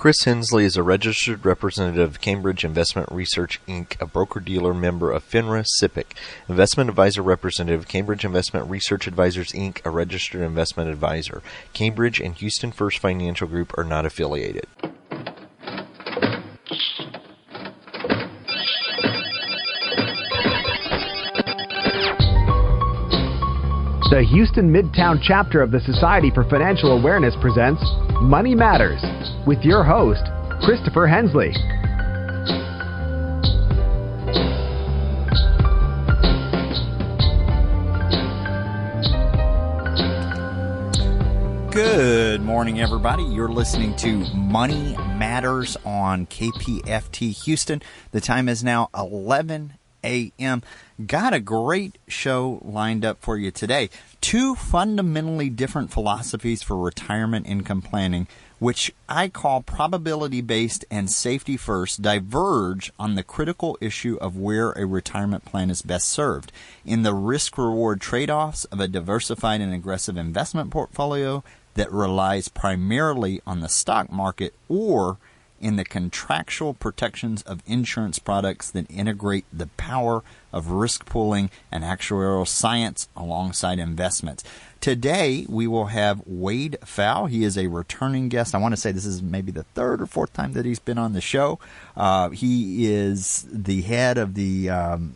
Chris Hensley is a registered representative of Cambridge Investment Research, Inc., a broker-dealer member of FINRA SIPC, investment advisor representative of Cambridge Investment Research Advisors, Inc., a registered investment advisor. Cambridge and Houston First Financial Group are not affiliated. The Houston Midtown chapter of the Society for Financial Awareness presents Money Matters with your host, Christopher Hensley. Good morning, everybody. You're listening to Money Matters on KPFT Houston. The time is now 11 a.m. Got a great show lined up for you today. Two fundamentally different philosophies for retirement income planning, which I call probability-based and safety-first, diverge on the critical issue of where a retirement plan is best served. In the risk-reward trade-offs of a diversified and aggressive investment portfolio that relies primarily on the stock market, or in the contractual protections of insurance products that integrate the power of risk pooling and actuarial science alongside investments. Today, we will have Wade Pfau. He is a returning guest. I want to say this is maybe the third or fourth time that he's been on the show. He is the head of the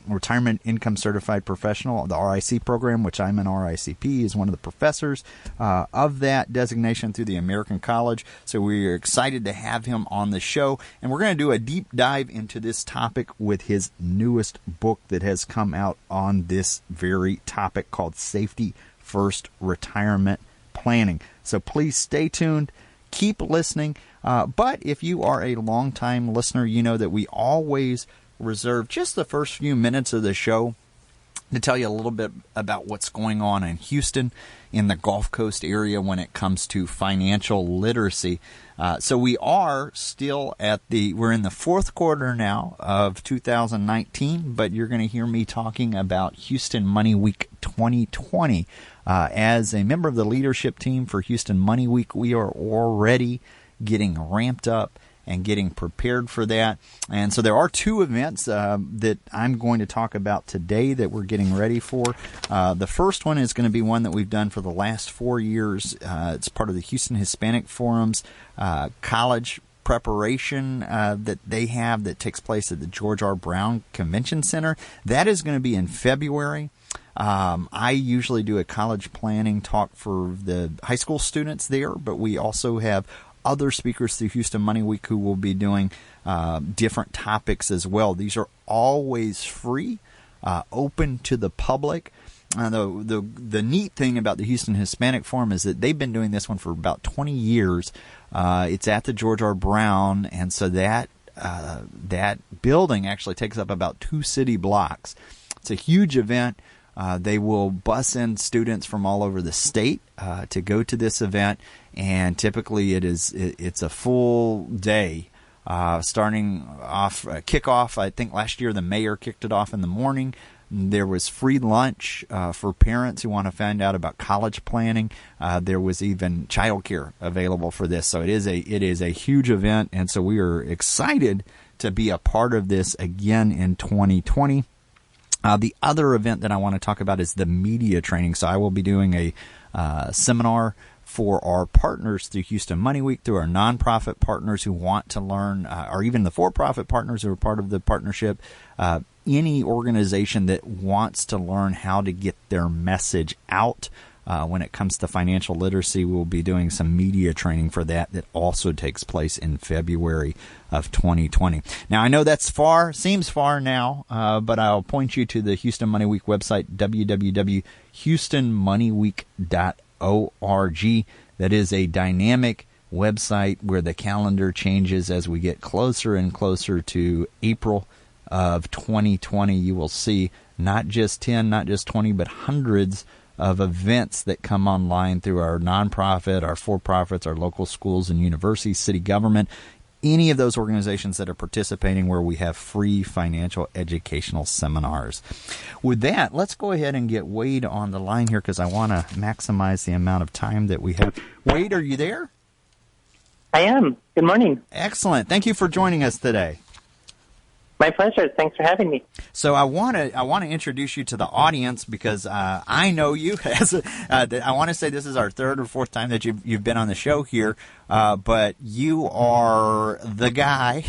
Retirement Income Certified Professional, the RIC program, which I'm an RICP. He's one of the professors of that designation through the American College. So we are excited to have him on the show. And we're going to do a deep dive into this topic with his newest book that has come out on this very topic called Safety First Retirement Planning. So please stay tuned, keep listening. But if you are a longtime listener, you know that we always reserve just the first few minutes of the show to tell you a little bit about what's going on in Houston, in the Gulf Coast area when it comes to financial literacy. So we are still we're in the fourth quarter now of 2019, but you're going to hear me talking about Houston Money Week 2020. As a member of the leadership team for Houston Money Week, we are already getting ramped up and getting prepared for that. And so there are two events that I'm going to talk about today that we're getting ready for. The first one is going to be one that we've done for the last 4 years. It's part of the Houston Hispanic Forum's college preparation that they have that takes place at the George R. Brown Convention Center. That is going to be in February. I usually do a college planning talk for the high school students there, but we also have other speakers through Houston Money Week who will be doing different topics as well. These are always free, open to the public. The neat thing about the Houston Hispanic Forum is that they've been doing this one for about 20 years. It's at the George R. Brown, and so that building actually takes up about 2 city blocks. It's a huge event. They will bus in students from all over the state to go to this event, and typically it's a full day. Starting off kickoff, I think last year the mayor kicked it off in the morning. There was free lunch for parents who want to find out about college planning. There was even childcare available for this, so it is a huge event, and so we are excited to be a part of this again in 2020. The other event that I want to talk about is the media training. So I will be doing a seminar for our partners through Houston Money Week, through our nonprofit partners who want to learn, or even the for-profit partners who are part of the partnership, any organization that wants to learn how to get their message out. When it comes to financial literacy, we'll be doing some media training for that also takes place in February of 2020. Now, I know that's seems far now, but I'll point you to the Houston Money Week website, www.houstonmoneyweek.org. That is a dynamic website where the calendar changes as we get closer and closer to April of 2020. You will see not just 10, not just 20, but hundreds of events that come online through our nonprofit, our for-profits, our local schools and universities, city government, any of those organizations that are participating where we have free financial educational seminars. With that, let's go ahead and get Wade on the line here because I want to maximize the amount of time that we have. Wade, are you there? I am. Good morning. Excellent. Thank you for joining us today. My pleasure. Thanks for having me. So I want to introduce you to the audience because I know you. I want to say this is our third or fourth time that you've been on the show here, but you are the guy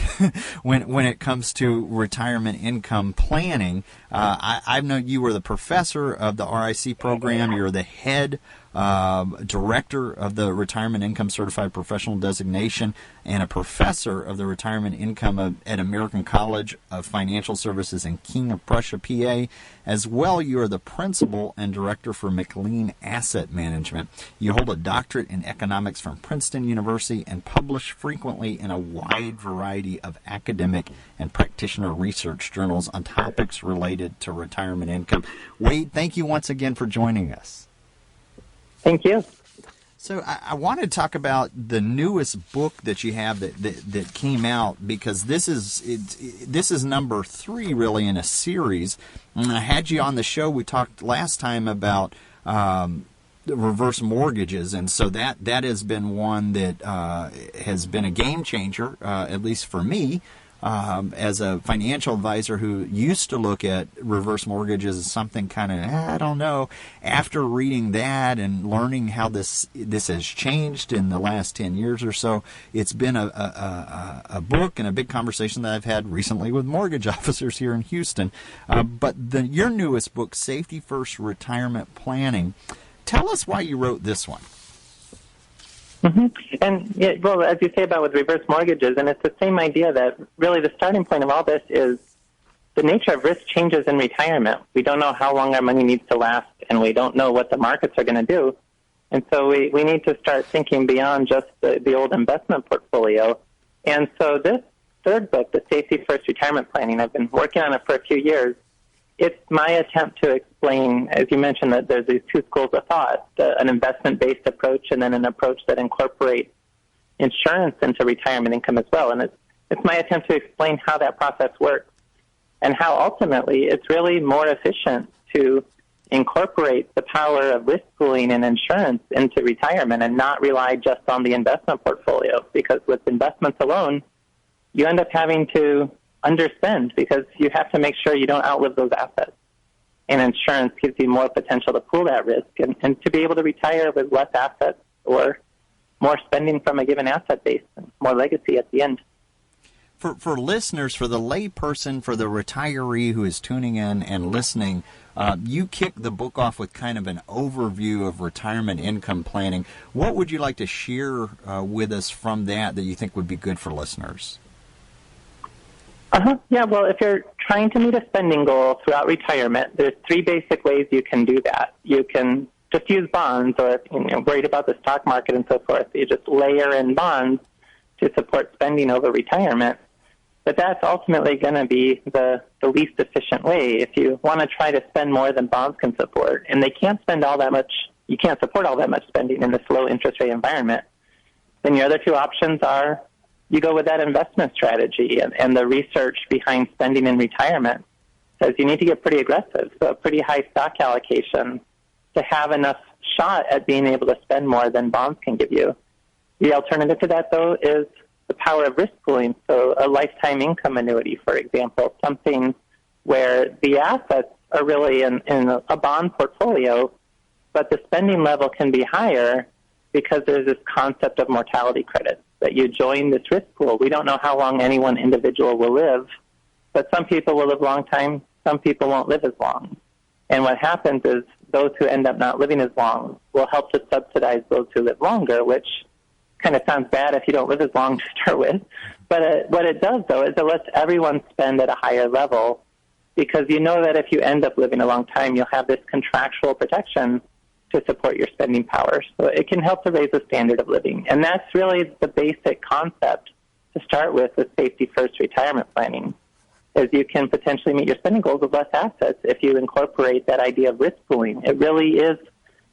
when it comes to retirement income planning. I've known you were the professor of the RIC program. You're the head director of the Retirement Income Certified Professional Designation and a professor of the Retirement Income at American College of Financial Services in King of Prussia, PA. As well, you are the principal and director for McLean Asset Management. You hold a doctorate in economics from Princeton University and publish frequently in a wide variety of academic and practitioner research journals on topics related to retirement income. Wade, thank you once again for joining us. Thank you. So I want to talk about the newest book that you have that came out, because this is number 3 really in a series. And I had you on the show. We talked last time about reverse mortgages, and so that has been one that has been a game changer, at least for me. As a financial advisor who used to look at reverse mortgages as something kind of, I don't know, after reading that and learning how this has changed in the last 10 years or so, it's been a book and a big conversation that I've had recently with mortgage officers here in Houston. But your newest book, Safety First Retirement Planning, tell us why you wrote this one. Mm-hmm. And, yeah, well, as you say about with reverse mortgages, and it's the same idea that really the starting point of all this is the nature of risk changes in retirement. We don't know how long our money needs to last, and we don't know what the markets are going to do. And so we need to start thinking beyond just the old investment portfolio. And so this third book, the Safety First Retirement Planning, I've been working on it for a few years. It's my attempt to explain, as you mentioned, that there's these two schools of thought, an investment-based approach and then an approach that incorporates insurance into retirement income as well. And it's my attempt to explain how that process works and how ultimately it's really more efficient to incorporate the power of risk pooling and insurance into retirement and not rely just on the investment portfolio. Because with investments alone, you end up having to underspend because you have to make sure you don't outlive those assets. And insurance gives you more potential to pool that risk and to be able to retire with less assets or more spending from a given asset base and more legacy at the end. For listeners, for the layperson, for the retiree who is tuning in and listening, you kick the book off with kind of an overview of retirement income planning. What would you like to share with us from that you think would be good for listeners? Yeah, well, if you're trying to meet a spending goal throughout retirement, there's 3 basic ways you can do that. You can just use bonds, or if you're worried about the stock market and so forth, you just layer in bonds to support spending over retirement. But that's ultimately going to be the least efficient way. If you want to try to spend more than bonds can support, and they can't spend all that much, you can't support all that much spending in this low interest rate environment, then your other 2 options are you go with that investment strategy, and the research behind spending in retirement says you need to get pretty aggressive, so a pretty high stock allocation to have enough shot at being able to spend more than bonds can give you. The alternative to that, though, is the power of risk pooling, so a lifetime income annuity, for example, something where the assets are really in a bond portfolio, but the spending level can be higher because there's this concept of mortality credits, that you join this risk pool. We don't know how long any one individual will live, but some people will live a long time, some people won't live as long. And what happens is those who end up not living as long will help to subsidize those who live longer, which kind of sounds bad if you don't live as long to start with. But what it does, though, is it lets everyone spend at a higher level, because you know that if you end up living a long time, you'll have this contractual protection to support your spending power. So it can help to raise the standard of living. And that's really the basic concept to start with Safety First Retirement Planning, is you can potentially meet your spending goals with less assets if you incorporate that idea of risk pooling. It really is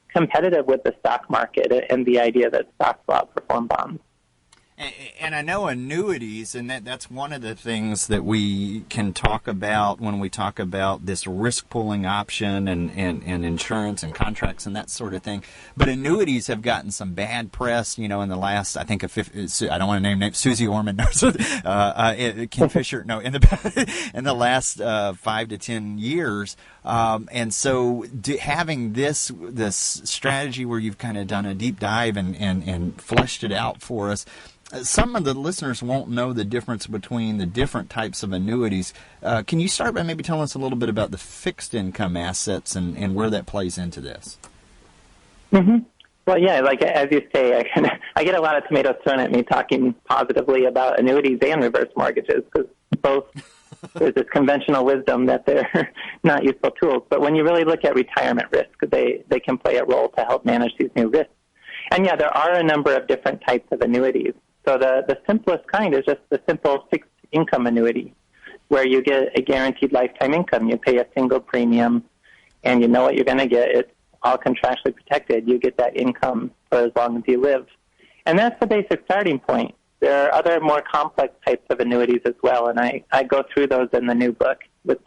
competitive with the stock market and the idea that stocks will outperform bonds. And I know annuities, and that's one of the things that we can talk about when we talk about this risk pooling option and insurance and contracts and that sort of thing. But annuities have gotten some bad press, in the last, I think, I don't want to name names, Susie Orman, Ken Fisher, in the last 5 to 10 years. And so having this strategy where you've kind of done a deep dive and fleshed it out for us, some of the listeners won't know the difference between the different types of annuities. Can you start by maybe telling us a little bit about the fixed income assets and where that plays into this? Mm-hmm. Well, yeah, like as you say, I get a lot of tomatoes thrown at me talking positively about annuities and reverse mortgages because both there's this conventional wisdom that they're not useful tools. But when you really look at retirement risk, they can play a role to help manage these new risks. And yeah, there are a number of different types of annuities. So the simplest kind is just the simple fixed income annuity, where you get a guaranteed lifetime income. You pay a single premium, and you know what you're going to get. It's all contractually protected. You get that income for as long as you live. And that's the basic starting point. There are other more complex types of annuities as well, and I go through those in the new book with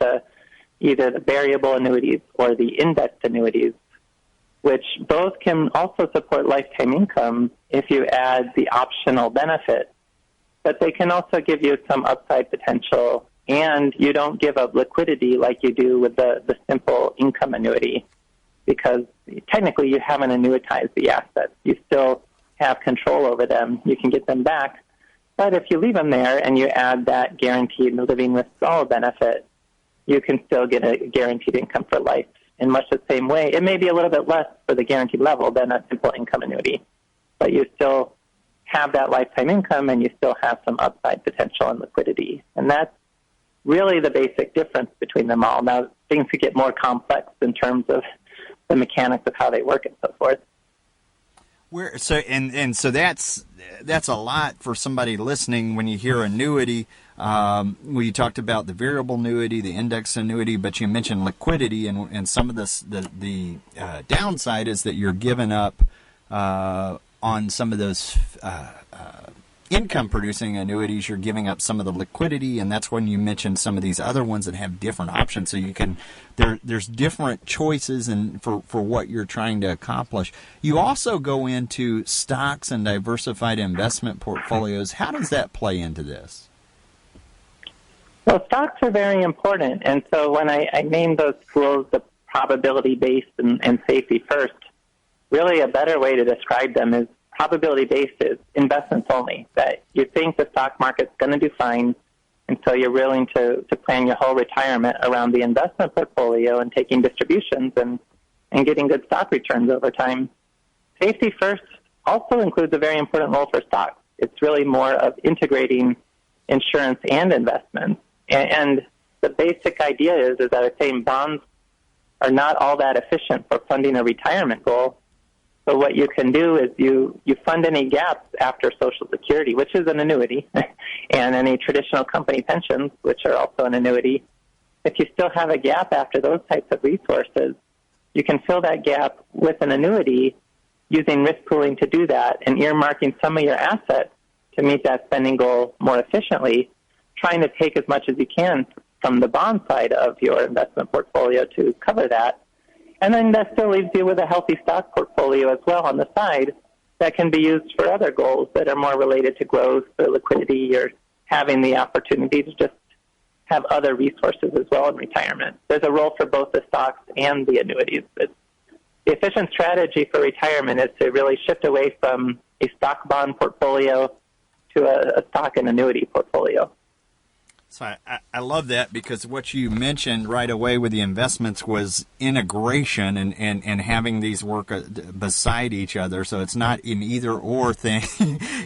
either the variable annuities or the indexed annuities, which both can also support lifetime income if you add the optional benefit. But they can also give you some upside potential, and you don't give up liquidity like you do with the simple income annuity, because technically you haven't annuitized the assets. You still have control over them. You can get them back. But if you leave them there and you add that guaranteed living withdrawal benefit, you can still get a guaranteed income for life in much the same way. It may be a little bit less for the guaranteed level than a simple income annuity, but you still have that lifetime income and you still have some upside potential and liquidity. And that's really the basic difference between them all. Now, things could get more complex in terms of the mechanics of how they work and so forth. So that's a lot for somebody listening when you hear annuity. We talked about the variable annuity, the index annuity, but you mentioned liquidity, and some of this, the downside is that you're giving up on some of those income-producing annuities. You're giving up some of the liquidity, and that's when you mentioned some of these other ones that have different options. So you can there's different choices and for what you're trying to accomplish. You also go into stocks and diversified investment portfolios. How does that play into this? Well, stocks are very important, and so when I named those tools the probability-based and safety first, really a better way to describe them is probability-based is investments only, that you think the stock market's going to do fine, and so you're willing to plan your whole retirement around the investment portfolio and taking distributions and getting good stock returns over time. Safety first also includes a very important role for stocks. It's really more of integrating insurance and investments. And the basic idea is that the same bonds are not all that efficient for funding a retirement goal. So what you can do is you fund any gaps after Social Security, which is an annuity, and any traditional company pensions, which are also an annuity. If you still have a gap after those types of resources, you can fill that gap with an annuity using risk pooling to do that and earmarking some of your assets to meet that spending goal more efficiently, trying to take as much as you can from the bond side of your investment portfolio to cover that. And then that still leaves you with a healthy stock portfolio as well on the side that can be used for other goals that are more related to growth or liquidity or having the opportunity to just have other resources as well in retirement. There's a role for both the stocks and the annuities. But the efficient strategy for retirement is to really shift away from a stock bond portfolio to a stock and annuity portfolio. So I love that, because what you mentioned right away with the investments was integration and having these work beside each other. So it's not an either or thing.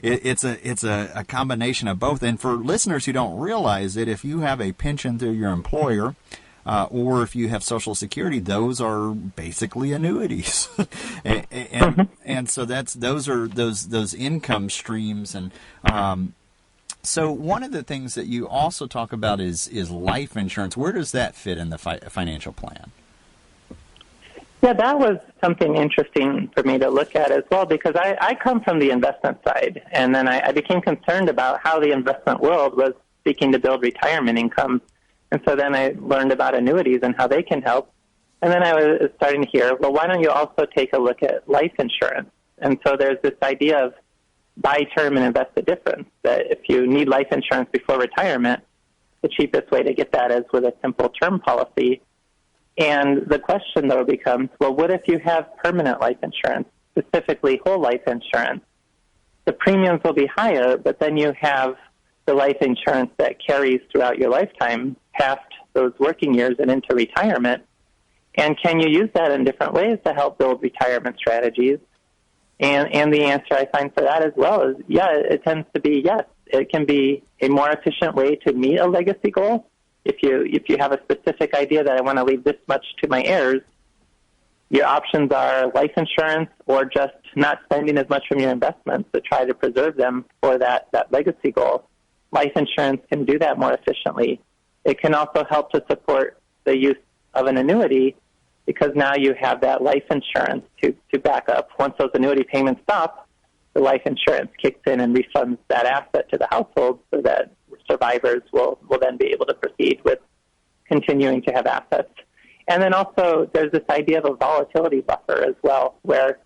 It's a combination of both. And for listeners who don't realize it, if you have a pension through your employer, or if you have Social Security, those are basically annuities, and so those are those income streams. And so one of the things that you also talk about is life insurance. Where does that fit in the financial plan? Yeah, that was something interesting for me to look at as well, because I come from the investment side, and then I became concerned about how the investment world was seeking to build retirement income. And so then I learned about annuities and how they can help. And then I was starting to hear, well, why don't you also take a look at life insurance? And so there's this idea of buy term and invest the difference, that if you need life insurance before retirement, the cheapest way to get that is with a simple term policy. And the question, though, becomes, well, what if you have permanent life insurance, specifically whole life insurance? The premiums will be higher, but then you have the life insurance that carries throughout your lifetime past those working years and into retirement. And can you use that in different ways to help build retirement strategies? And the answer I find for that as well is, yeah, it tends to be yes. It can be a more efficient way to meet a legacy goal. If you have a specific idea that I want to leave this much to my heirs, your options are life insurance or just not spending as much from your investments to try to preserve them for that legacy goal. Life insurance can do that more efficiently. It can also help to support the use of an annuity, because now you have that life insurance to back up. Once those annuity payments stop, the life insurance kicks in and refunds that asset to the household so that survivors will then be able to proceed with continuing to have assets. And then also there's this idea of a volatility buffer as well, where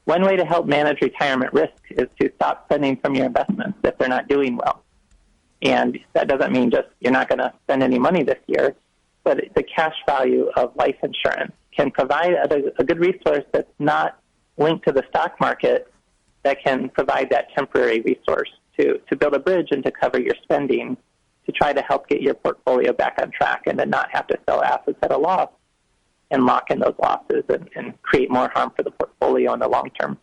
one way to help manage retirement risk is to stop spending from your investments if they're not doing well. And that doesn't mean just you're not going to spend any money this year, but the cash value of life insurance can provide a good resource that's not linked to the stock market, that can provide that temporary resource to build a bridge and to cover your spending, to try to help get your portfolio back on track and to not have to sell assets at a loss and lock in those losses and create more harm for the portfolio in the long term.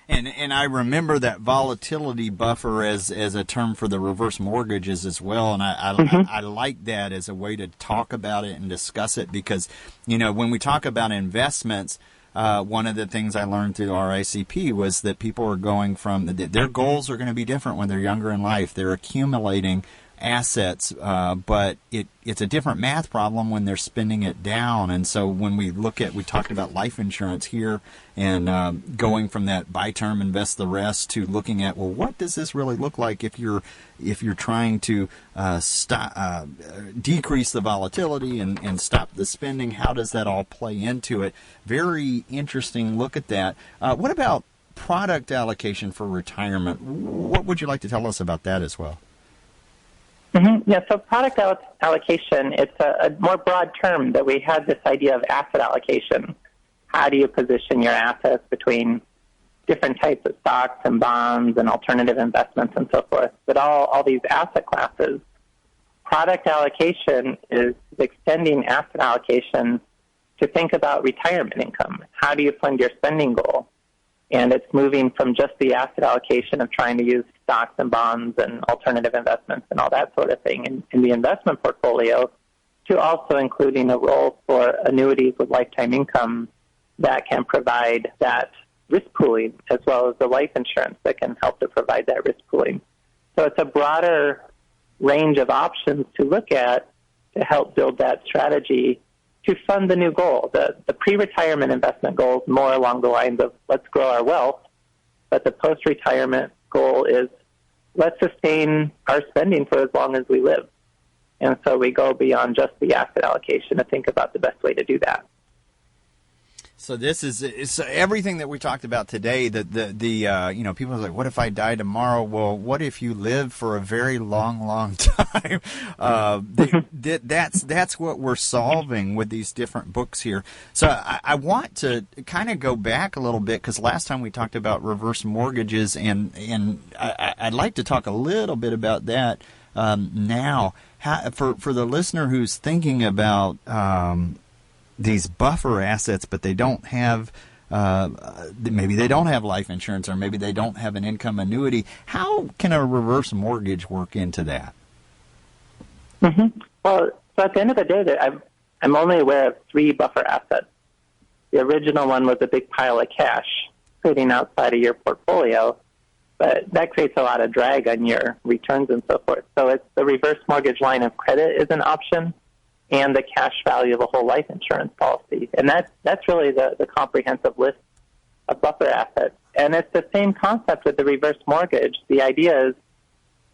And I remember that volatility buffer as a term for the reverse mortgages as well, and I like that as a way to talk about it and discuss it, because, you know, when we talk about investments, one of the things I learned through RICP was that people are going from, their goals are going to be different when they're younger in life. They're accumulating assets, but it's a different math problem when they're spending it down. And so when we talked about life insurance here, and going from that buy term, invest the rest, to looking at, well, what does this really look like if you're trying to decrease the volatility and stop the spending? How does that all play into it? Very interesting look at that. What about product allocation for retirement? What would you like to tell us about that as well? Mm-hmm. Yeah, so product allocation, it's a more broad term that we had this idea of asset allocation. How do you position your assets between different types of stocks and bonds and alternative investments and so forth? But all these asset classes, product allocation is extending asset allocation to think about retirement income. How do you fund your spending goal? And it's moving from just the asset allocation of trying to use stocks and bonds and alternative investments and all that sort of thing in the investment portfolio, to also including a role for annuities with lifetime income that can provide that risk pooling, as well as the life insurance that can help to provide that risk pooling. So it's a broader range of options to look at to help build that strategy to fund the new goal. The pre-retirement investment goal is more along the lines of let's grow our wealth, but the post-retirement goal is let's sustain our spending for as long as we live. And so we go beyond just the asset allocation to think about the best way to do that. So this is everything that we talked about today. The people are like, what if I die tomorrow? Well, what if you live for a very long time? That's what we're solving with these different books here. So I want to kind of go back a little bit, because last time we talked about reverse mortgages, and I'd like to talk a little bit about that now. For the listener who's thinking about these buffer assets, but they don't have, maybe they don't have life insurance, or maybe they don't have an income annuity. How can a reverse mortgage work into that? Mm-hmm. Well, so at the end of the day, I'm only aware of 3 buffer assets. The original one was a big pile of cash sitting outside of your portfolio, but that creates a lot of drag on your returns and so forth. So it's the reverse mortgage line of credit is an option. and the cash value of a whole life insurance policy. And that's really the comprehensive list of buffer assets. And it's the same concept with the reverse mortgage. The idea is,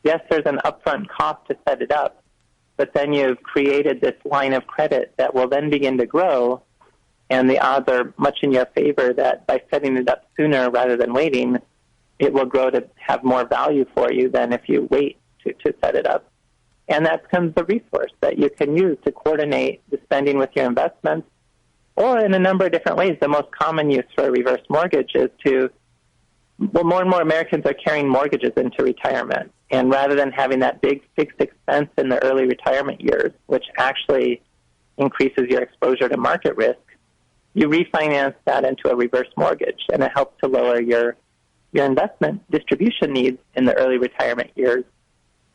yes, there's an upfront cost to set it up, but then you've created this line of credit that will then begin to grow, and the odds are much in your favor that by setting it up sooner rather than waiting, it will grow to have more value for you than if you wait to set it up. And that becomes the resource that you can use to coordinate the spending with your investments, or in a number of different ways. The most common use for a reverse mortgage is more and more Americans are carrying mortgages into retirement. And rather than having that big fixed expense in the early retirement years, which actually increases your exposure to market risk, you refinance that into a reverse mortgage, and it helps to lower your investment distribution needs in the early retirement years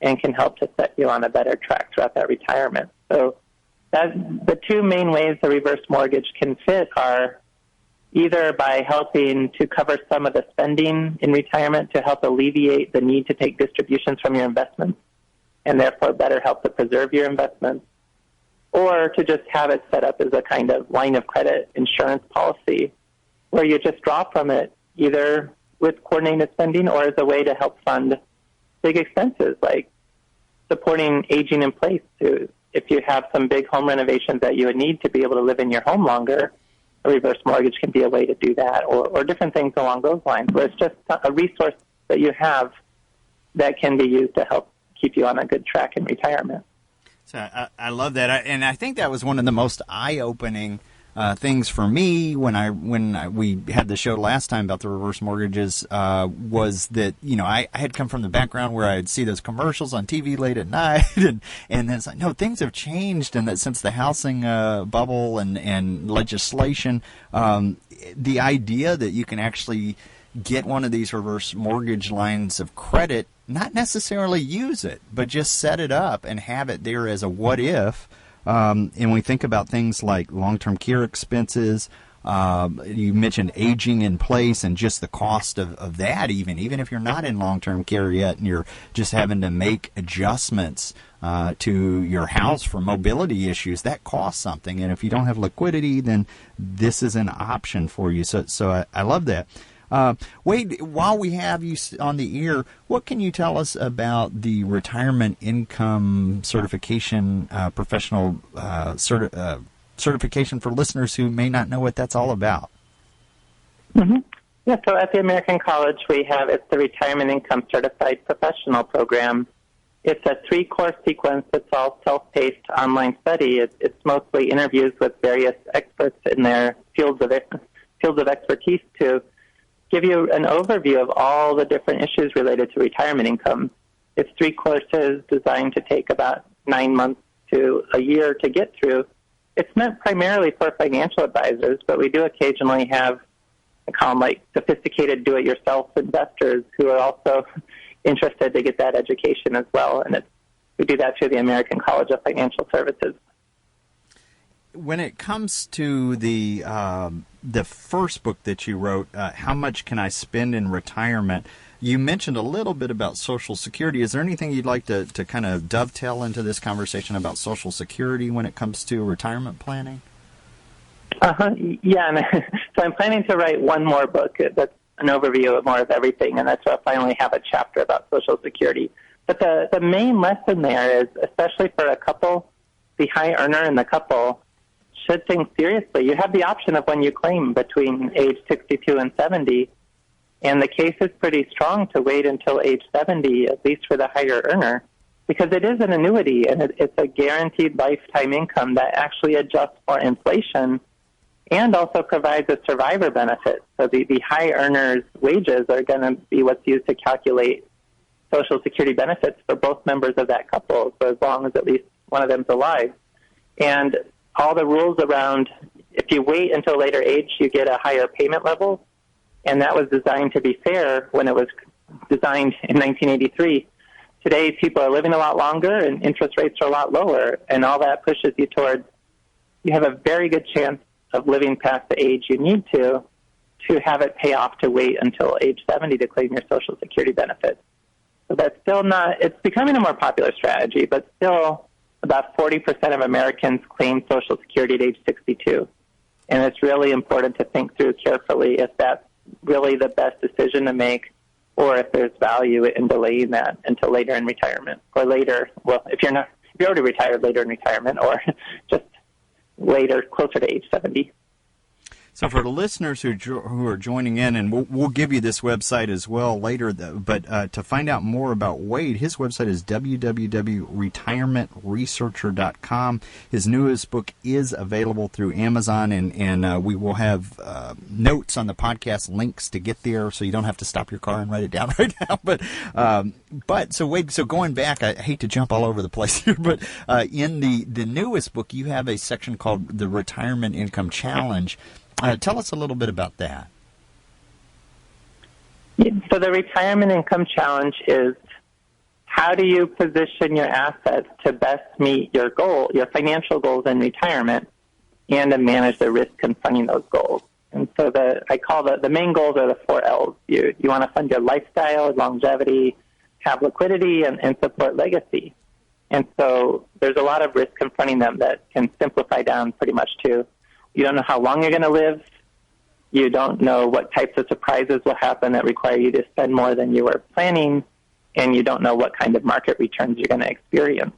and can help to set you on a better track throughout that retirement. So the two main ways the reverse mortgage can fit are either by helping to cover some of the spending in retirement to help alleviate the need to take distributions from your investments and therefore better help to preserve your investments, or to just have it set up as a kind of line of credit insurance policy where you just draw from it either with coordinated spending or as a way to help fund big expenses like supporting aging in place. If you have some big home renovations that you would need to be able to live in your home longer, a reverse mortgage can be a way to do that, or different things along those lines, where it's just a resource that you have that can be used to help keep you on a good track in retirement. So I love that, and I think that was one of the most eye-opening things for me when we had the show last time about the reverse mortgages was that, I had come from the background where I'd see those commercials on TV late at night, and then it's like, no, things have changed, and that since the housing bubble and legislation, the idea that you can actually get one of these reverse mortgage lines of credit, not necessarily use it, but just set it up and have it there as a what if. And we think about things like long-term care expenses. You mentioned aging in place and just the cost of that, even if you're not in long-term care yet and you're just having to make adjustments to your house for mobility issues, that costs something. And if you don't have liquidity, then this is an option for you. So I love that. Wade, while we have you on the air, what can you tell us about the retirement income certification, professional certification for listeners who may not know what that's all about? Mm-hmm. Yeah, so at the American College, it's the Retirement Income Certified Professional Program. It's a 3-course sequence. It's all self-paced online study. It's mostly interviews with various experts in their fields of expertise to give you an overview of all the different issues related to retirement income. It's 3 courses designed to take about 9 months to a year to get through. It's meant primarily for financial advisors, but we do occasionally have, I call them like sophisticated do-it-yourself investors who are also interested to get that education as well. And we do that through the American College of Financial Services. When it comes to the first book that you wrote, How Much Can I Spend in Retirement, you mentioned a little bit about Social Security. Is there anything you'd like to kind of dovetail into this conversation about Social Security when it comes to retirement planning? Yeah, and so I'm planning to write one more book that's an overview of more of everything, and that's where I'll finally have a chapter about Social Security. But the main lesson there is, especially for a couple, the high earner and the couple should think seriously. You have the option of when you claim between age 62 and 70, and the case is pretty strong to wait until age 70, at least for the higher earner, because it is an annuity, and it's a guaranteed lifetime income that actually adjusts for inflation and also provides a survivor benefit. So the high earners' wages are going to be what's used to calculate Social Security benefits for both members of that couple, so as long as at least one of them's alive. And all the rules around, if you wait until a later age, you get a higher payment level, and that was designed to be fair when it was designed in 1983. Today, people are living a lot longer, and interest rates are a lot lower, and all that pushes you towards, you have a very good chance of living past the age you need to have it pay off to wait until age 70 to claim your Social Security benefits. So that's still not, it's becoming a more popular strategy, but still the about 40% of Americans claim Social Security at age 62. And it's really important to think through carefully if that's really the best decision to make, or if there's value in delaying that until later in retirement, or later, well, if you're already retired, later in retirement, or just later, closer to age 70. So for the listeners who are joining in, and we'll give you this website as well later, but to find out more about Wade, his website is www.retirementresearcher.com. His newest book is available through Amazon, and we will have notes on the podcast, links to get there, so you don't have to stop your car and write it down right now. But so Wade, so going back, I hate to jump all over the place here, but in the newest book, you have a section called the Retirement Income Challenge. Tell us a little bit about that. So the Retirement Income Challenge is how do you position your assets to best meet your financial goals in retirement, and to manage the risk confronting those goals. And so I call the main goals are the 4 L's. You want to fund your lifestyle, longevity, have liquidity, and support legacy. And so there's a lot of risk confronting them that can simplify down pretty much to you don't know how long you're going to live. You don't know what types of surprises will happen that require you to spend more than you were planning, and you don't know what kind of market returns you're going to experience.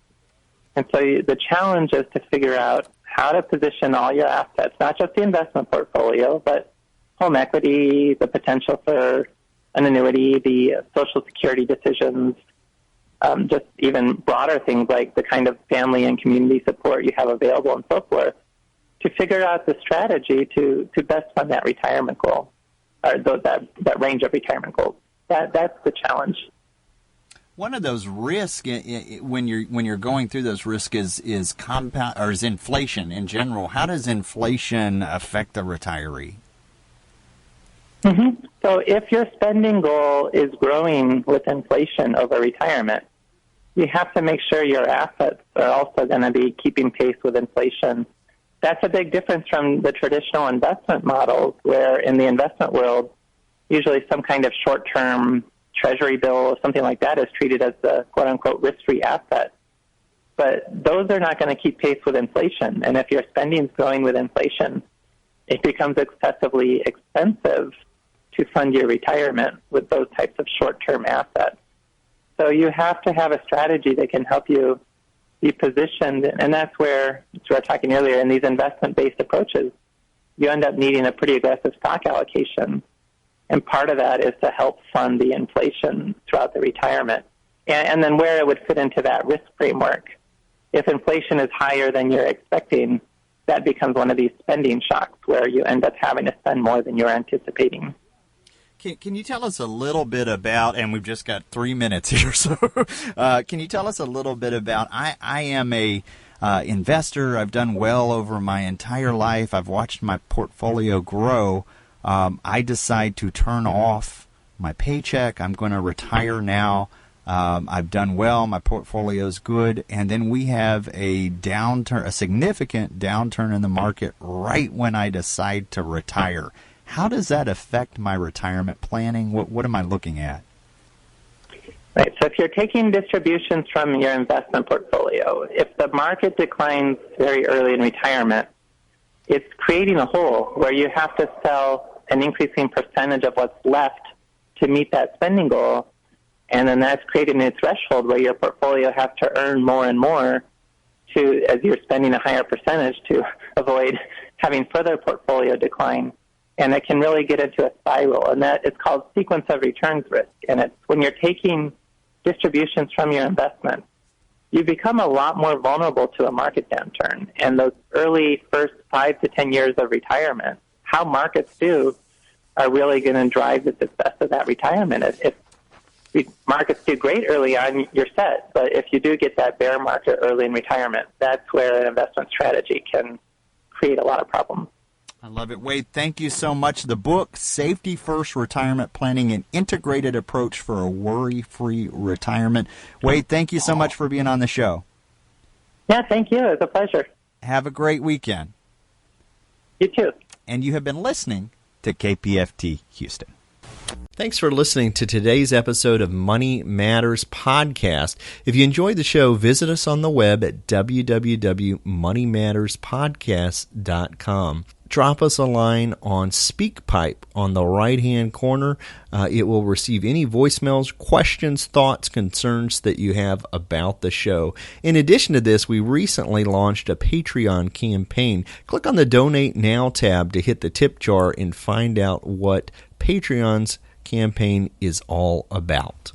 And so the challenge is to figure out how to position all your assets, not just the investment portfolio, but home equity, the potential for an annuity, the Social Security decisions, just even broader things like the kind of family and community support you have available and so forth, to figure out the strategy to best fund that retirement goal, or that range of retirement goals. That's the challenge. One of those risks when you're going through those risks is compound or is inflation in general. How does inflation affect the retiree? Mm-hmm. So if your spending goal is growing with inflation over retirement, you have to make sure your assets are also going to be keeping pace with inflation. That's a big difference from the traditional investment models, where in the investment world, usually some kind of short-term treasury bill or something like that is treated as the quote-unquote risk-free asset. But those are not going to keep pace with inflation. And if your spending is growing with inflation, it becomes excessively expensive to fund your retirement with those types of short-term assets. So you have to have a strategy that can help you be positioned, and that's where, as we were talking earlier, in these investment-based approaches, you end up needing a pretty aggressive stock allocation. And part of that is to help fund the inflation throughout the retirement. And then where it would fit into that risk framework. If inflation is higher than you're expecting, that becomes one of these spending shocks where you end up having to spend more than you're anticipating. Can you tell us a little bit about, and we've just got 3 minutes here, so can you tell us a little bit about, I am a investor. I've done well over my entire life. I've watched my portfolio grow. I decide to turn off my paycheck. I'm going to retire now. I've done well. My portfolio's good. And then we have a downturn, a significant downturn in the market right when I decide to retire. How does that affect my retirement planning? What am I looking at? Right. So if you're taking distributions from your investment portfolio, if the market declines very early in retirement, it's creating a hole where you have to sell an increasing percentage of what's left to meet that spending goal. And then that's creating a threshold where your portfolio has to earn more and more as you're spending a higher percentage to avoid having further portfolio decline. And it can really get into a spiral, and that is called sequence of returns risk. And it's when you're taking distributions from your investment, you become a lot more vulnerable to a market downturn. And those early first 5 to 10 years of retirement, how markets do are really going to drive the success of that retirement. If markets do great early on, you're set. But if you do get that bear market early in retirement, that's where an investment strategy can create a lot of problems. I love it. Wade, thank you so much. The book, Safety First Retirement Planning, an Integrated Approach for a Worry-Free Retirement. Wade, thank you so much for being on the show. Yeah, thank you. It was a pleasure. Have a great weekend. You too. And you have been listening to KPFT Houston. Thanks for listening to today's episode of Money Matters Podcast. If you enjoyed the show, visit us on the web at www.moneymatterspodcast.com. Drop us a line on SpeakPipe on the right-hand corner. It will receive any voicemails, questions, thoughts, concerns that you have about the show. In addition to this, we recently launched a Patreon campaign. Click on the Donate Now tab to hit the tip jar and find out what Patreon's campaign is all about.